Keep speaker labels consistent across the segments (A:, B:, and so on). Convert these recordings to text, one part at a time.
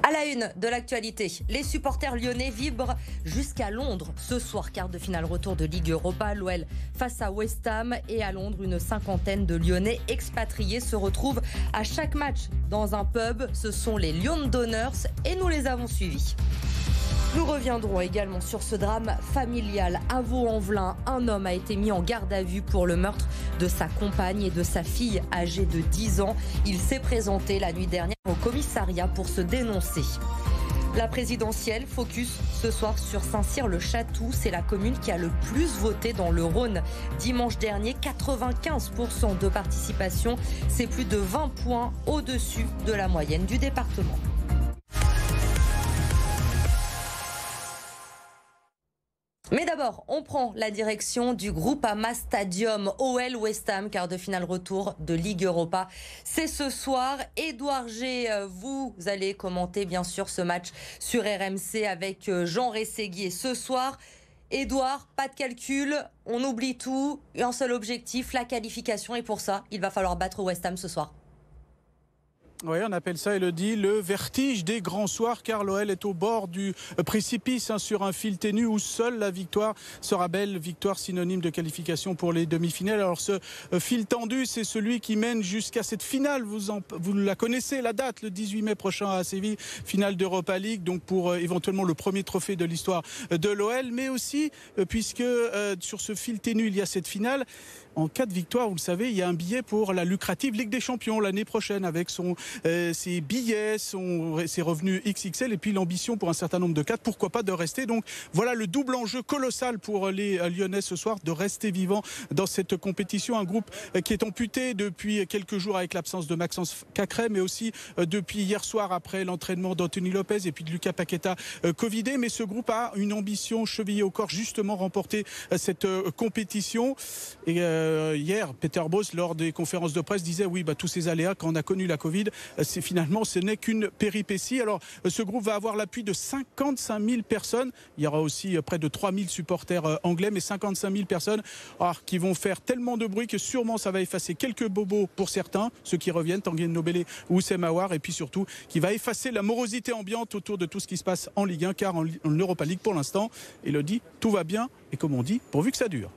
A: À la une de l'actualité, les supporters lyonnais vibrent jusqu'à Londres. Ce soir, quart de finale retour de Ligue Europa, l'OL face à West Ham. Et à Londres, une cinquantaine de Lyonnais expatriés se retrouvent à chaque match dans un pub. Ce sont les Londoners et nous les avons suivis. Nous reviendrons également sur ce drame familial. À Vaux-en-Velin, un homme a été mis en garde à vue pour le meurtre de sa compagne et de sa fille âgée de 10 ans. Il s'est présenté la nuit dernière au commissariat pour se dénoncer. La présidentielle, focus ce soir sur Saint-Cyr-le-Château. C'est la commune qui a le plus voté dans le Rhône. Dimanche dernier, 95% de participation. C'est plus de 20 points au-dessus de la moyenne du département. Mais d'abord, on prend la direction du Groupama Stadium. OL West Ham, quart de finale retour de Ligue Europa. C'est ce soir. Édouard G, vous allez commenter bien sûr ce match sur RMC avec Jean Rességuier ce soir. Édouard, pas de calcul, on oublie tout. Un seul objectif, la qualification. Et pour ça, il va falloir battre West Ham ce soir.
B: Oui, on appelle ça, Elodie, le vertige des grands soirs, car l'OL est au bord du précipice, sur un fil ténu où seule la victoire sera belle. Victoire synonyme de qualification pour les demi-finales. Alors ce fil tendu, c'est celui qui mène jusqu'à cette finale. Vous la connaissez, la date, le 18 mai prochain à Séville, finale d'Europa League, donc pour éventuellement le premier trophée de l'histoire de l'OL, mais aussi puisque sur ce fil ténu, il y a cette finale. En cas de victoire, vous le savez, il y a un billet pour la lucrative Ligue des Champions l'année prochaine avec ses billets, ses revenus XXL et puis l'ambition pour un certain nombre de cadres, pourquoi pas de rester. Donc voilà le double enjeu colossal pour les Lyonnais ce soir, de rester vivants dans cette compétition. Un groupe qui est amputé depuis quelques jours avec l'absence de Maxence Cacré, mais aussi depuis hier soir après l'entraînement d'Anthony Lopez et puis de Lucas Paqueta covidé. Mais ce groupe a une ambition chevillée au corps, justement remporter cette compétition. Et hier, Peter Bosz, lors des conférences de presse, disait oui, tous ces aléas, quand on a connu la Covid, ce n'est qu'une péripétie. Alors, ce groupe va avoir l'appui de 55 000 personnes. Il y aura aussi près de 3 000 supporters anglais, mais 55 000 personnes qui vont faire tellement de bruit que sûrement ça va effacer quelques bobos pour certains, ceux qui reviennent, Tanguy Ndombele ou Oussem Aouar, et puis surtout qui va effacer la morosité ambiante autour de tout ce qui se passe en Ligue 1, car en Europa League, pour l'instant, Elodie, tout va bien, et comme on dit, pourvu que ça dure.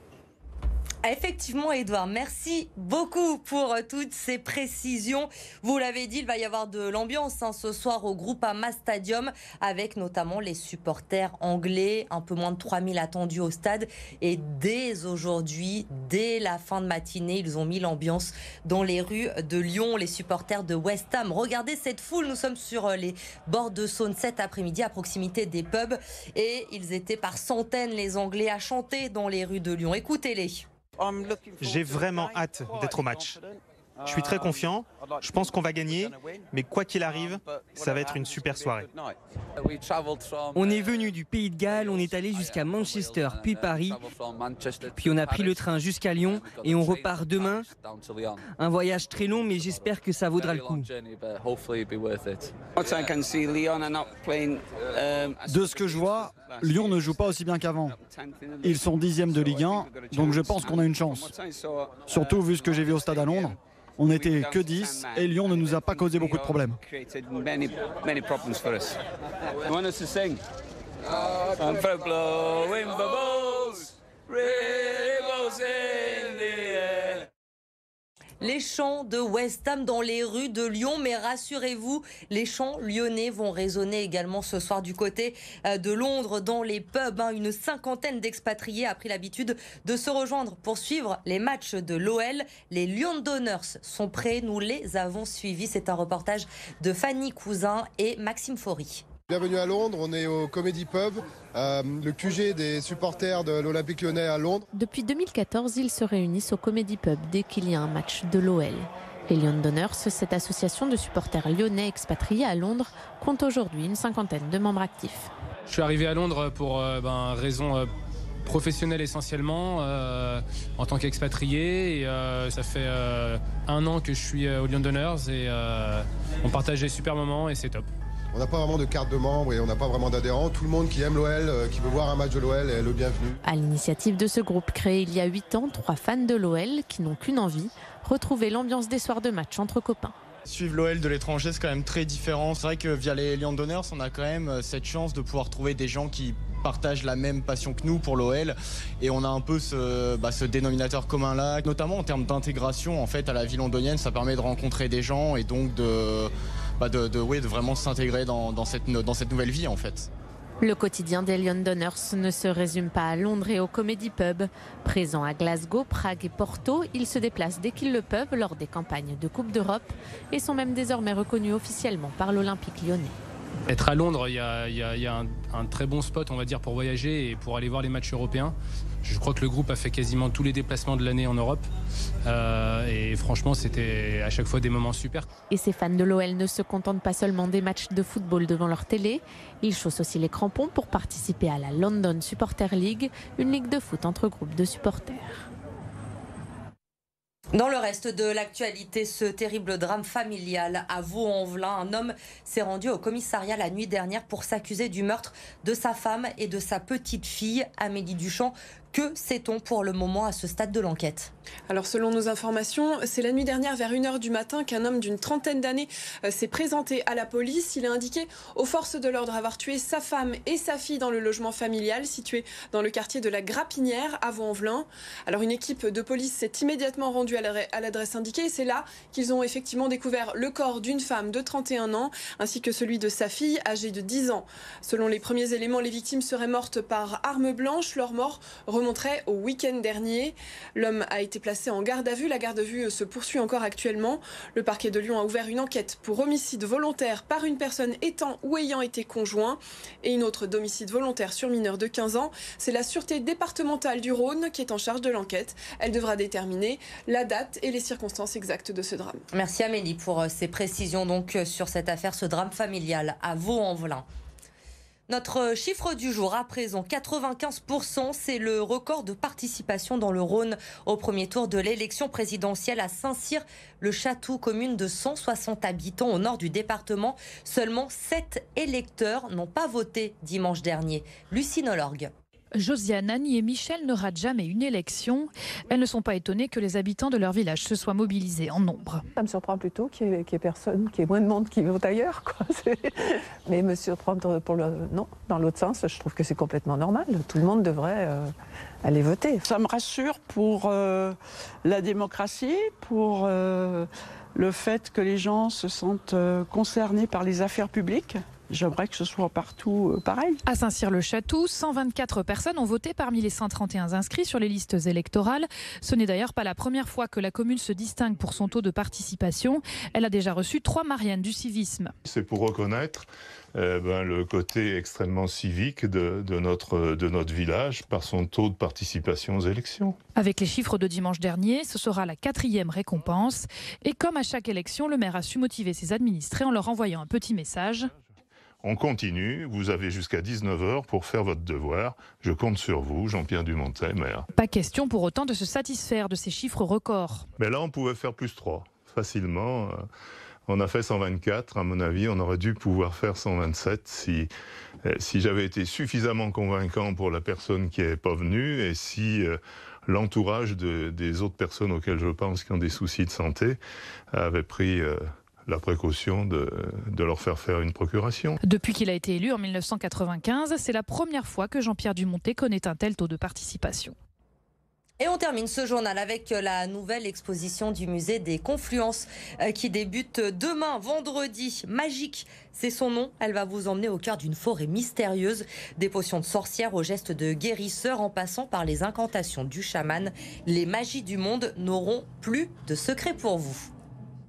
A: Effectivement, Édouard, merci beaucoup pour toutes ces précisions. Vous l'avez dit, il va y avoir de l'ambiance ce soir au Groupama Stadium avec notamment les supporters anglais, un peu moins de 3000 attendus au stade. Et dès aujourd'hui, dès la fin de matinée, ils ont mis l'ambiance dans les rues de Lyon, les supporters de West Ham. Regardez cette foule, nous sommes sur les bords de Saône cet après-midi à proximité des pubs et ils étaient par centaines, les Anglais, à chanter dans les rues de Lyon. Écoutez-les.
C: J'ai vraiment hâte d'être au match. Je suis très confiant, je pense qu'on va gagner, mais quoi qu'il arrive, ça va être une super soirée.
D: On est venu du Pays de Galles, on est allé jusqu'à Manchester, puis Paris, puis on a pris le train jusqu'à Lyon et on repart demain. Un voyage très long, mais j'espère que ça vaudra le coup.
E: De ce que je vois, Lyon ne joue pas aussi bien qu'avant. Ils sont 10e de Ligue 1, donc je pense qu'on a une chance. Surtout vu ce que j'ai vu au stade à Londres. On n'était que 10 et Lyon ne nous a pas causé beaucoup de problèmes.
A: Les chants de West Ham dans les rues de Lyon, mais rassurez-vous, les chants lyonnais vont résonner également ce soir du côté de Londres, dans les pubs. Une cinquantaine d'expatriés a pris l'habitude de se rejoindre pour suivre les matchs de l'OL. Les Londoners sont prêts, nous les avons suivis. C'est un reportage de Fanny Cousin et Maxime Faury.
F: Bienvenue à Londres, on est au Comedy Pub, le QG des supporters de l'Olympique Lyonnais à Londres.
G: Depuis 2014, ils se réunissent au Comedy Pub dès qu'il y a un match de l'OL. Les Londoners, cette association de supporters lyonnais expatriés à Londres, compte aujourd'hui une cinquantaine de membres actifs.
H: Je suis arrivé à Londres pour raison professionnelle essentiellement, en tant qu'expatrié. Et, ça fait 1 an que je suis aux Londoners et on partage des super moments et c'est top.
F: On n'a pas vraiment de carte de membre et on n'a pas vraiment d'adhérents. Tout le monde qui aime l'OL, qui veut voir un match de l'OL est le bienvenu.
G: À l'initiative de ce groupe créé il y a 8 ans, 3 fans de l'OL qui n'ont qu'une envie, retrouver l'ambiance des soirs de match entre copains.
I: Suivre l'OL de l'étranger, c'est quand même très différent. C'est vrai que via les Lions d'Honneur, on a quand même cette chance de pouvoir trouver des gens qui partagent la même passion que nous pour l'OL, et on a un peu ce dénominateur commun là, notamment en termes d'intégration en fait à la vie londonienne. Ça permet de rencontrer des gens et donc de vraiment s'intégrer dans cette nouvelle vie en fait.
G: Le quotidien des Lions d'Honneur ne se résume pas à Londres et au Comedy Pub. Présent à Glasgow, Prague et Porto, ils se déplacent dès qu'ils le peuvent lors des campagnes de Coupe d'Europe et sont même désormais reconnus officiellement par l'Olympique lyonnais.
H: Être à Londres, il y a un très bon spot, on va dire, pour voyager et pour aller voir les matchs européens. Je crois que le groupe a fait quasiment tous les déplacements de l'année en Europe. Et franchement, c'était à chaque fois des moments super.
G: Et ces fans de l'OL ne se contentent pas seulement des matchs de football devant leur télé. Ils chaussent aussi les crampons pour participer à la London Supporter League, une ligue de foot entre groupes de supporters.
A: Dans le reste de l'actualité, ce terrible drame familial à Vaux-en-Velin. Un homme s'est rendu au commissariat la nuit dernière pour s'accuser du meurtre de sa femme et de sa petite fille, Amélie Duchamp. Que sait-on pour le moment à ce stade de l'enquête ?
J: Alors selon nos informations, c'est la nuit dernière vers 1h du matin qu'un homme d'une trentaine d'années s'est présenté à la police. Il a indiqué aux forces de l'ordre avoir tué sa femme et sa fille dans le logement familial situé dans le quartier de la Grapinière à Vaux-en-Velin. Alors une équipe de police s'est immédiatement rendue à l'adresse indiquée et c'est là qu'ils ont effectivement découvert le corps d'une femme de 31 ans ainsi que celui de sa fille âgée de 10 ans. Selon les premiers éléments, les victimes seraient mortes par arme blanche. Leur mort remonterait au week-end dernier. L'homme a été placé en garde à vue. La garde à vue se poursuit encore actuellement. Le parquet de Lyon a ouvert une enquête pour homicide volontaire par une personne étant ou ayant été conjoint et une autre d'homicide volontaire sur mineur de 15 ans. C'est la Sûreté départementale du Rhône qui est en charge de l'enquête. Elle devra déterminer la date et les circonstances exactes de ce drame.
A: Merci Amélie pour ces précisions donc sur cette affaire, ce drame familial à Vaux-en-Velin. Notre chiffre du jour à présent, 95%, c'est le record de participation dans le Rhône au premier tour de l'élection présidentielle à Saint-Cyr-le-Château, commune de 160 habitants au nord du département. Seulement 7 électeurs n'ont pas voté dimanche dernier. Lucine Olorgue.
K: Josiane, Annie et Michel ne ratent jamais une élection. Elles ne sont pas étonnées que les habitants de leur village se soient mobilisés en nombre.
L: Ça me surprend plutôt qu'il y ait personne, qu'il y ait moins de monde qui vote ailleurs, quoi. Mais me surprendre non, dans l'autre sens, je trouve que c'est complètement normal. Tout le monde devrait aller voter.
M: Ça me rassure pour la démocratie, pour le fait que les gens se sentent concernés par les affaires publiques. J'aimerais que ce soit partout pareil.
K: À Saint-Cyr-le-Château, 124 personnes ont voté parmi les 131 inscrits sur les listes électorales. Ce n'est d'ailleurs pas la première fois que la commune se distingue pour son taux de participation. Elle a déjà reçu 3 Mariannes du civisme.
N: C'est pour reconnaître le côté extrêmement civique de notre village par son taux de participation aux élections.
K: Avec les chiffres de dimanche dernier, ce sera la 4e récompense. Et comme à chaque élection, le maire a su motiver ses administrés en leur envoyant un petit message.
N: On continue, vous avez jusqu'à 19h pour faire votre devoir. Je compte sur vous, Jean-Pierre Dumontet, maire.
K: Pas question pour autant de se satisfaire de ces chiffres records.
N: Mais là, on pouvait faire plus 3, facilement. On a fait 124, à mon avis, on aurait dû pouvoir faire 127 si j'avais été suffisamment convaincant pour la personne qui n'est pas venue et si l'entourage des autres personnes auxquelles je pense qui ont des soucis de santé avait pris la précaution de leur faire une procuration.
K: Depuis qu'il a été élu en 1995, c'est la première fois que Jean-Pierre Dumontet connaît un tel taux de participation.
A: Et on termine ce journal avec la nouvelle exposition du musée des Confluences qui débute demain, vendredi. Magique, c'est son nom. Elle va vous emmener au cœur d'une forêt mystérieuse. Des potions de sorcières aux gestes de guérisseurs en passant par les incantations du chaman. Les magies du monde n'auront plus de secret pour vous.